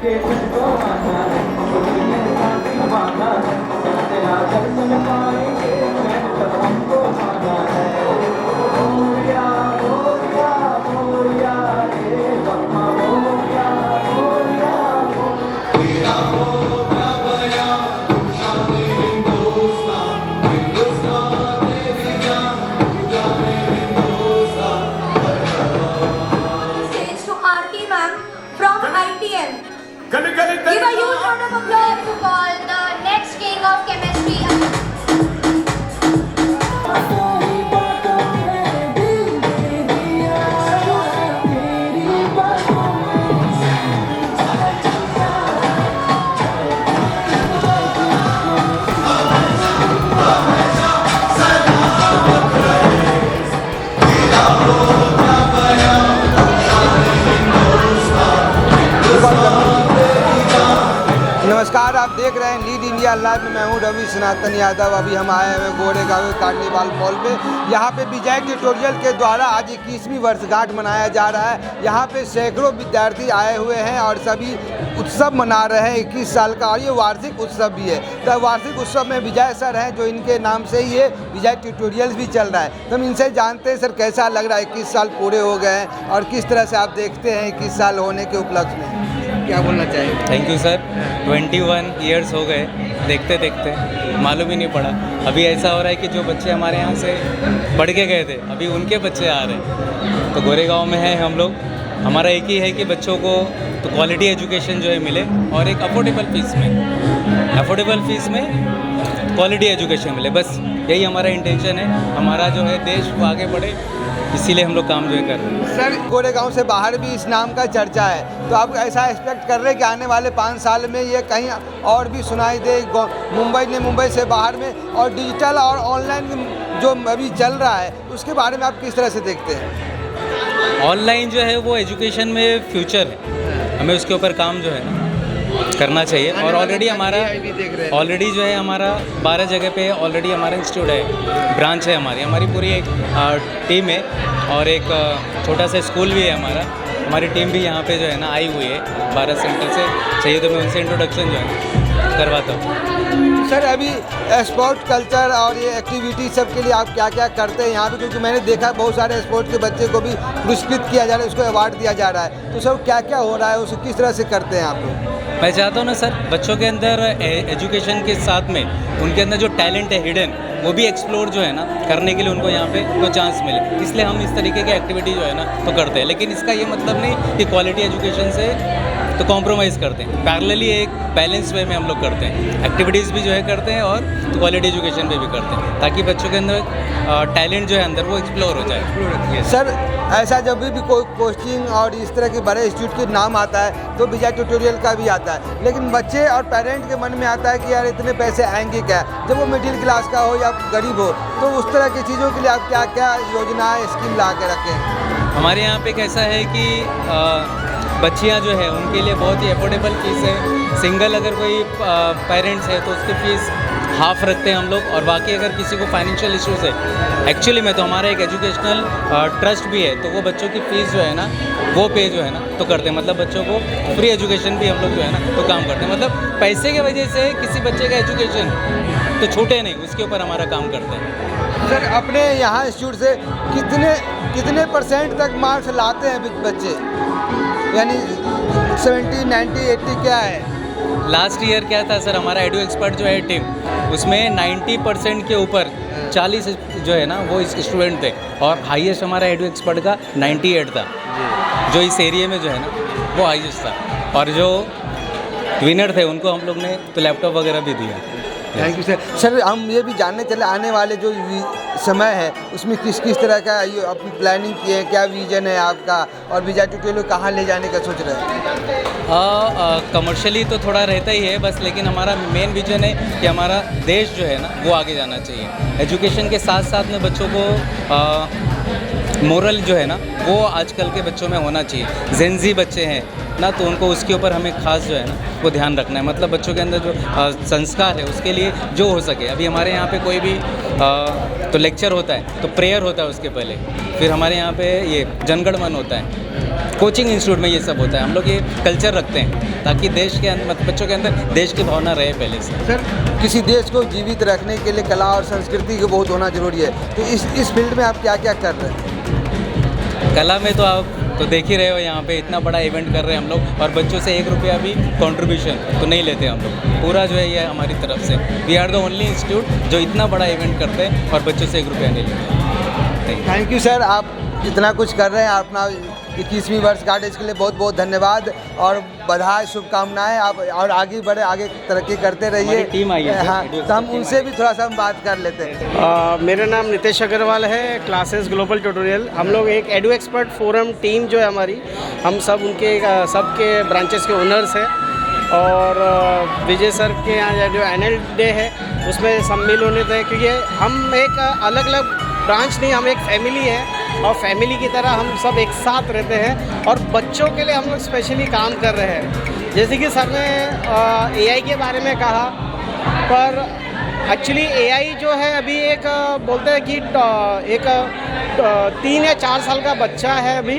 के तुझको आना है, दुनिया साथ निभाना है, तेरा दर्शन पाएंगे मैं तब हमको पाना है। मोरिया मोरिया मोरिया रे बप्पा मोरिया मोरिया मोरिया मोरिया बया शादी हिंदुस्तान हिंदुस्तान तेरी जान जाने Hindustan. Stage to Aarti ma'am from ITM. Can you get it? Give a huge round of applause to call the next king of chemistry. नमस्कार, आप देख रहे हैं लीड इंडिया लाइव में। मैं हूं रवि सनातन यादव। अभी हम आए हुए गोरेगांव कार्निवाल मॉल पे। यहाँ पे विजय ट्यूटोरियल के द्वारा आज 21वीं वर्षगांठ मनाया जा रहा है। यहाँ पे सैकड़ों विद्यार्थी आए हुए हैं और सभी उत्सव मना रहे हैं 21 साल का, और ये वार्षिक उत्सव भी है। तो वार्षिक उत्सव में विजय सर हैं, जो इनके नाम से ही ये विजय ट्यूटोरियल भी चल रहा है। तो हम इनसे जानते हैं सर कैसा लग रहा है, 21 साल पूरे हो गए हैं और किस तरह से आप देखते हैं 21 साल होने के उपलक्ष्य में, क्या बोलना चाहिए? Thank you sir. 21 ईयर्स हो गए, देखते देखते मालूम ही नहीं पड़ा। अभी ऐसा हो रहा है कि जो बच्चे हमारे यहाँ से पढ़ के गए थे, अभी उनके बच्चे आ रहे हैं। तो गोरेगांव में हैं हम लोग। हमारा एक ही है कि बच्चों को तो क्वालिटी एजुकेशन जो है मिले, और एक अफोर्डेबल फीस में क्वालिटी एजुकेशन मिले। बस यही हमारा इंटेंशन है। हमारा जो है देश वो आगे बढ़े, इसीलिए हम लोग काम जो है कर रहे हैं। सर, गोरेगांव से बाहर भी इस नाम का चर्चा है, तो आप ऐसा एक्सपेक्ट कर रहे हैं कि आने वाले 5 साल में ये कहीं और भी सुनाई दे, मुंबई से बाहर में? और डिजिटल और ऑनलाइन जो अभी चल रहा है, उसके बारे में आप किस तरह से देखते हैं? ऑनलाइन जो है वो एजुकेशन में फ्यूचर है, हमें उसके ऊपर काम जो है ना करना चाहिए। और ऑलरेडी जो है हमारा 12 जगह पे ऑलरेडी हमारा इंस्टीट्यूट है, ब्रांच है हमारी पूरी एक टीम है, और एक छोटा सा स्कूल भी है हमारी टीम भी यहाँ पे जो है ना आई हुई है 12 सेंटर से। चाहिए तो मैं उनसे इंट्रोडक्शन जो है करवाता हूँ। सर, अभी स्पोर्ट कल्चर और ये एक्टिविटी सब के लिए आप क्या क्या करते हैं यहाँ पे? क्योंकि मैंने देखा बहुत सारे स्पोर्ट के बच्चे को भी पुरस्कृत किया जा रहा है, उसको अवार्ड दिया जा रहा है। तो सब क्या क्या हो रहा है, उसे किस तरह से करते हैं आप लोग? मैं चाहता हूँ ना सर, बच्चों के अंदर एजुकेशन के साथ में उनके अंदर जो टैलेंट है हिडन, वो भी एक्सप्लोर जो है ना करने के लिए उनको यहाँ पे कोई चांस मिले। इसलिए हम इस तरीके की एक्टिविटी जो है ना तो करते हैं। लेकिन इसका ये मतलब नहीं कि क्वालिटी एजुकेशन से तो कॉम्प्रोमाइज़ करते हैं। पैरेलली एक बैलेंस वे में हम लोग करते हैं, एक्टिविटीज़ भी जो है करते हैं और क्वालिटी एजुकेशन पे भी करते हैं, ताकि बच्चों के अंदर टैलेंट जो है अंदर वो एक्सप्लोर हो जाए। सर, ऐसा जब भी कोई कोचिंग और इस तरह के बड़े इंस्टीट्यूट के नाम आता है तो विजय ट्यूटोरियल का भी आता है, लेकिन बच्चे और पेरेंट के मन में आता है कि यार इतने पैसे आएंगे क्या? जब वो मिडिल क्लास का हो या गरीब हो, तो उस तरह की चीज़ों के लिए आप क्या क्या योजनाएं स्कीम ला के रखें? हमारे यहाँ पे कैसा है कि बच्चियाँ जो है उनके लिए बहुत ही अफोर्डेबल फीस है। सिंगल अगर कोई पेरेंट्स है तो उसकी फ़ीस हाफ रखते हैं हम लोग। और बाकी अगर किसी को फाइनेंशियल इश्यूज़ है, एक्चुअली में तो हमारा एक एजुकेशनल ट्रस्ट भी है, तो वो बच्चों की फ़ीस जो है ना वो पे जो है ना तो करते हैं। मतलब बच्चों को फ्री एजुकेशन भी हम लोग जो है ना तो काम करते हैं। मतलब पैसे की वजह से किसी बच्चे का एजुकेशन तो छूटे नहीं, उसके ऊपर हमारा काम करते हैं। सर, अपने यहाँ इंस्टीट्यूट से कितने % तक मार्क्स लाते हैं बच्चे? यानी 70, 90, 80 क्या है? लास्ट ईयर क्या था सर, हमारा एडू एक्सपर्ट जो है टीम, उसमें 90% के ऊपर 40 जो है ना वो स्टूडेंट थे, और हाईएस्ट हमारा एडू एक्सपर्ट का 98 था, जो इस एरिया में जो है ना वो हाईएस्ट था। और जो विनर थे उनको हम लोग ने तो लैपटॉप वगैरह भी दिया। Thank you sir. सर, हम ये भी जानने चले आने वाले जो समय है उसमें किस तरह का ये अपनी प्लानिंग की है, क्या विजन है आपका, और विजय ट्यूटोरियल कहाँ ले जाने का सोच रहे हैं? कमर्शियली तो थोड़ा रहता ही है बस, लेकिन हमारा मेन विजन है कि हमारा देश जो है ना वो आगे जाना चाहिए। एजुकेशन के साथ साथ में बच्चों को मोरल जो है ना वो आजकल के बच्चों में होना चाहिए। जेनजी बच्चे हैं ना, तो उनको उसके ऊपर हमें खास जो है ना वो ध्यान रखना है। मतलब बच्चों के अंदर जो संस्कार है उसके लिए जो हो सके। अभी हमारे यहाँ पे कोई भी तो लेक्चर होता है तो प्रेयर होता है उसके पहले, फिर हमारे यहाँ पे ये जनगण मन होता है, कोचिंग इंस्टीट्यूट में ये सब होता है। हम लोग ये कल्चर रखते हैं ताकि देश के मतलब बच्चों के अंदर देश की भावना रहे पहले से। सर, किसी देश को जीवित रखने के लिए कला और संस्कृति को बहुत होना जरूरी है, तो इस फील्ड में आप क्या क्या कर रहे हैं? कला में तो आप तो देख ही रहे हो, यहाँ पे इतना बड़ा इवेंट कर रहे हैं हम लोग और बच्चों से 1 रुपया भी कंट्रीब्यूशन तो नहीं लेते हम लोग। पूरा जो है ये हमारी तरफ से, we are the only institute जो इतना बड़ा इवेंट करते हैं और बच्चों से 1 रुपया नहीं लेते। थैंक यू सर, आप इतना कुछ कर रहे हैं, अपना 21वीं वर्षगांठ, इसके लिए बहुत बहुत धन्यवाद और बधाई, शुभकामनाएं। आप और आगे बढ़े, आगे तरक्की करते रहिए। टीम आई है। हाँ, तो हम उनसे भी थोड़ा सा हम बात कर लेते हैं। मेरा नाम नितेश अग्रवाल है, क्लासेस ग्लोबल ट्यूटोरियल। हम लोग एक एडू एक्सपर्ट फोरम टीम जो है हमारी, हम सब उनके सबके ब्रांचेस के ओनर्स हैं और विजय सर के यहाँ जो एनुअल डे है उसमें सम्मिलित होने थे, क्योंकि हम एक अलग अलग ब्रांच नहीं, हम एक फैमिली है और फैमिली की तरह हम सब एक साथ रहते हैं और बच्चों के लिए हम लोग स्पेशली काम कर रहे हैं। जैसे कि सर ने एआई के बारे में कहा, पर एक्चुअली एआई जो है अभी एक बोलते हैं कि एक 3 या 4 साल का बच्चा है, अभी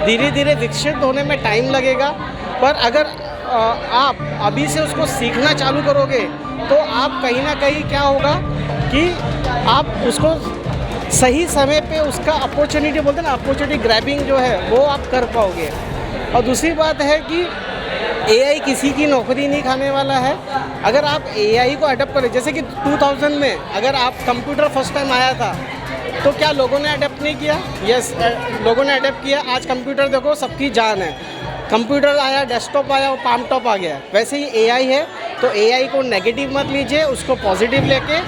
धीरे धीरे विकसित होने में टाइम लगेगा। पर अगर आप अभी से उसको सीखना चालू करोगे तो आप कहीं ना कहीं क्या होगा कि आप उसको सही समय पे उसका अपॉर्चुनिटी बोलते हैं ना, अपॉर्चुनिटी ग्रैबिंग जो है वो आप कर पाओगे। और दूसरी बात है कि एआई किसी की नौकरी नहीं खाने वाला है। अगर आप एआई को अडॉप्ट करें, जैसे कि 2000 में अगर आप कंप्यूटर फर्स्ट टाइम आया था तो क्या लोगों ने अडॉप्ट नहीं किया? यस, लोगों ने अडॉप्ट किया। आज कंप्यूटर देखो सबकी जान है। कंप्यूटर आया, डेस्कटॉप आया, वो पाम टॉप आ गया। वैसे ही एआई है, तो एआई को नेगेटिव मत लीजिए, उसको पॉजिटिव लेके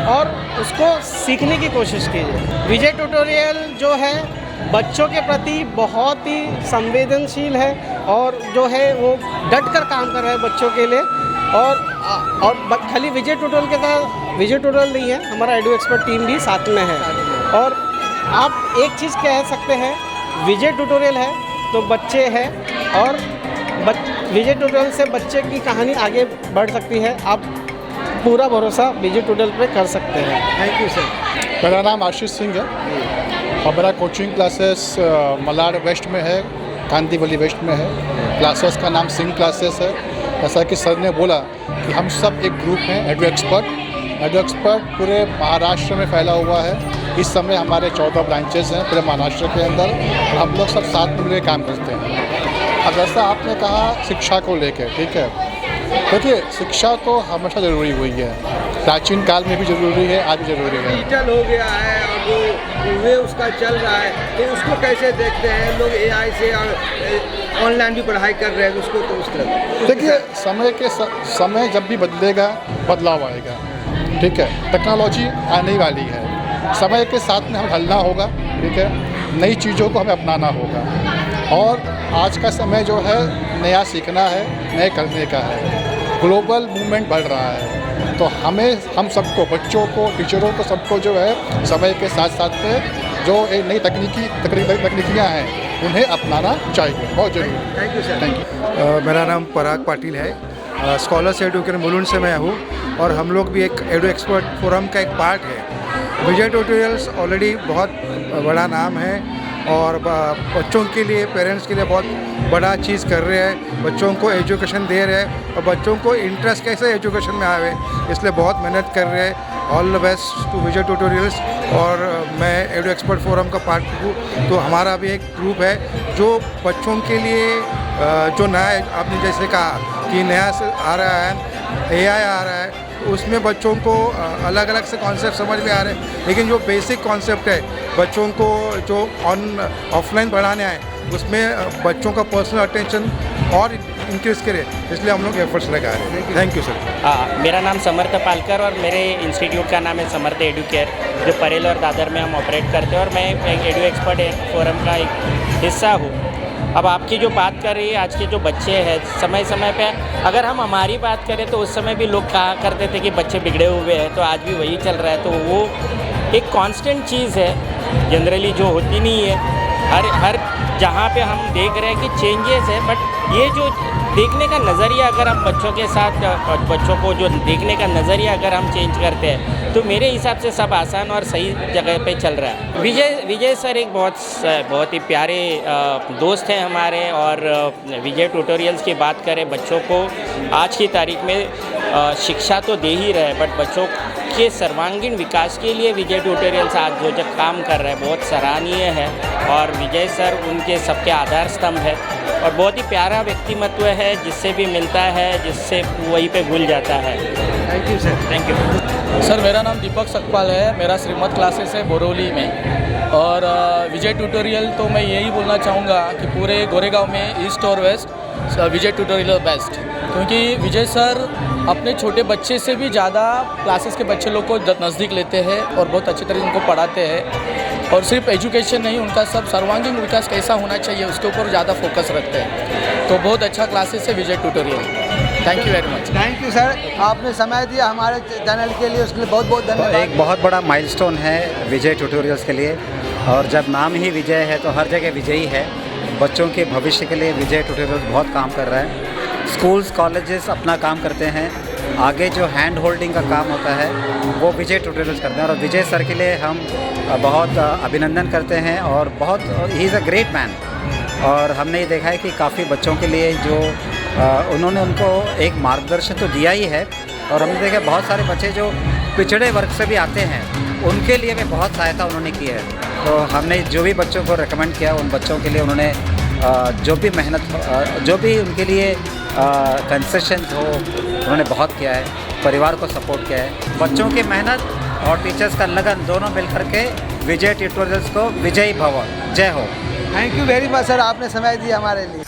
और उसको सीखने की कोशिश कीजिए। विजय ट्यूटोरियल जो है बच्चों के प्रति बहुत ही संवेदनशील है और जो है वो डट कर काम कर रहा है बच्चों के लिए। और खाली विजय ट्यूटोरियल के साथ विजय ट्यूटोरियल नहीं है, हमारा एडू एक्सपर्ट टीम भी साथ में है। और आप एक चीज़ कह सकते हैं, विजय ट्यूटोरियल है तो बच्चे हैं और विजय ट्यूटोरियल से बच्चे की कहानी आगे बढ़ सकती है। आप पूरा भरोसा विजय ट्यूटोरियल पे कर सकते हैं। Thank you sir. मेरा नाम आशीष सिंह है और मेरा कोचिंग क्लासेस मलाड वेस्ट में है, कांदीवली वेस्ट में है। क्लासेस का नाम सिंह क्लासेस है। जैसा कि सर ने बोला कि हम सब एक ग्रुप हैं एडू एक्सपर्ट। एडू एक्सपर्ट पूरे महाराष्ट्र में फैला हुआ है। इस समय हमारे 14 ब्रांचेस हैं पूरे महाराष्ट्र के अंदर और हम लोग सब साथ में मिलकर काम करते हैं। अब जैसा आपने कहा शिक्षा को लेकर, ठीक है, देखिए शिक्षा तो हमेशा ज़रूरी हुई है, प्राचीन काल में भी ज़रूरी है, आज भी ज़रूरी है। डिजिटल हो गया है और जो वे उसका चल रहा है, तो उसको कैसे देखते हैं लोग? एआई से ऑनलाइन भी पढ़ाई कर रहे हैं उसको, तो उस तरह देखिए समय जब भी बदलेगा बदलाव आएगा, ठीक है। टेक्नोलॉजी आने वाली है, समय के साथ में हमें ढलना होगा, ठीक है। नई चीज़ों को हमें अपनाना होगा और आज का समय जो है नया सीखना है, नए करने का है। ग्लोबल मूवमेंट बढ़ रहा है, तो हम सबको, बच्चों को, टीचरों को, सबको जो है समय के साथ साथ में जो एक नई तकनीकियाँ हैं उन्हें अपनाना चाहिए, बहुत जरूरी। Thank you sir. Thank you. मेरा नाम पराग पाटिल है, स्कॉलर्स एडुकेशन मुलुंड से मैं हूँ और हम लोग भी एक एडू एक्सपर्ट फोरम का एक पार्ट है। विजय ट्यूटोरियल्स ऑलरेडी बहुत बड़ा नाम है और बच्चों के लिए, पेरेंट्स के लिए बहुत बड़ा चीज़ कर रहे हैं। बच्चों को एजुकेशन दे रहे हैं और बच्चों को इंटरेस्ट कैसे एजुकेशन में आवे, इसलिए बहुत मेहनत कर रहे हैं। All the best to Vijay tutorials. और मैं एडू एक्सपर्ट फोरम का पार्ट हूँ, तो हमारा भी एक ग्रुप है जो बच्चों के लिए जो नया, आपने जैसे कहा कि नया से आ रहा है, एआई आ रहा है, तो उसमें बच्चों को अलग अलग से कॉन्सेप्ट समझ में आ रहे हैं, लेकिन जो बेसिक कॉन्सेप्ट है बच्चों को जो ऑफलाइन पढ़ाने आए उसमें बच्चों का पर्सनल अटेंशन और इंक्रीज करे, इसलिए हम लोग एफर्ट्स लगा रहे हैं। Thank you sir. मेरा नाम समर्थ पालकर और मेरे इंस्टीट्यूट का नाम है समर्थ एडू केयर, जो परेल और दादर में हम ऑपरेट करते हैं और मैं एक एडू एक्सपर्ट फोरम का एक हिस्सा हूँ। अब आपकी जो बात कर रही है, आज के जो बच्चे हैं, समय समय पे अगर हम हमारी बात करें तो उस समय भी लोग कहा करते थे कि बच्चे बिगड़े हुए हैं, तो आज भी वही चल रहा है। तो वो एक कांस्टेंट चीज़ है जनरली जो होती नहीं है। हर जहाँ पे हम देख रहे हैं कि चेंजेस है, बट ये जो देखने का नज़रिया अगर हम बच्चों के साथ, बच्चों को जो देखने का नज़रिया अगर हम चेंज करते हैं तो मेरे हिसाब से सब आसान और सही जगह पे चल रहा है। विजय सर एक बहुत ही प्यारे दोस्त हैं हमारे, और विजय ट्यूटोरियल्स की बात करें, बच्चों को आज की तारीख में शिक्षा तो दे ही रहे, बट बच्चों के सर्वांगीण विकास के लिए विजय ट्यूटोरियल्स आज जो काम कर रहे हैं बहुत सराहनीय है। और विजय सर उनके सबके आधार स्तंभ है, और बहुत ही प्यारा व्यक्तिमत्व है, जिससे भी मिलता है जिससे वहीं पे भूल जाता है। Thank you sir. Thank you sir. मेरा नाम दीपक सकपाल है, मेरा श्रीमत क्लासेस है बोरोली में, और विजय ट्यूटोरियल तो मैं यही बोलना चाहूँगा कि पूरे गोरेगांव में ईस्ट और वेस्ट विजय ट्यूटोरियल बेस्ट, क्योंकि विजय सर अपने छोटे बच्चे से भी ज़्यादा क्लासेस के बच्चे लोग को नज़दीक लेते हैं और बहुत अच्छी तरह उनको पढ़ाते हैं, और सिर्फ एजुकेशन नहीं, उनका सब सर्वांगीण विकास कैसा होना चाहिए उसके ऊपर ज़्यादा फोकस रखते हैं। तो बहुत अच्छा क्लासेस है Vijay tutorial. Thank you very much. Thank you sir, आपने समय दिया हमारे चैनल के लिए, उसके लिए बहुत बहुत धन्यवाद। एक बहुत बड़ा माइलस्टोन है विजय ट्यूटोरियल्स के लिए, और जब नाम ही विजय है तो हर जगह विजयी है। बच्चों के भविष्य के लिए विजय ट्यूटोरियल्स बहुत काम कर रहा है। स्कूल्स कॉलेजेस अपना काम करते हैं, आगे जो हैंड होल्डिंग का काम होता है वो विजय ट्यूटोरियल्स करते हैं, और विजय सर के लिए हम बहुत अभिनंदन करते हैं, और बहुत he is a great man. और हमने ये देखा है कि काफ़ी बच्चों के लिए जो उन्होंने उनको एक मार्गदर्शन तो दिया ही है, और हमने देखा बहुत सारे बच्चे जो पिछड़े वर्ग से भी आते हैं उनके लिए भी बहुत सहायता उन्होंने की है। तो हमने जो भी बच्चों को रेकमेंड किया उन बच्चों के लिए उन्होंने जो भी मेहनत जो भी उनके लिए कंसेशंस हो उन्होंने बहुत किया है, परिवार को सपोर्ट किया है। बच्चों की मेहनत और टीचर्स का लगन दोनों मिलकर के विजय ट्यूटोरियल्स को विजयी भव। जय हो। Thank you very much sir, आपने समय दिया हमारे लिए।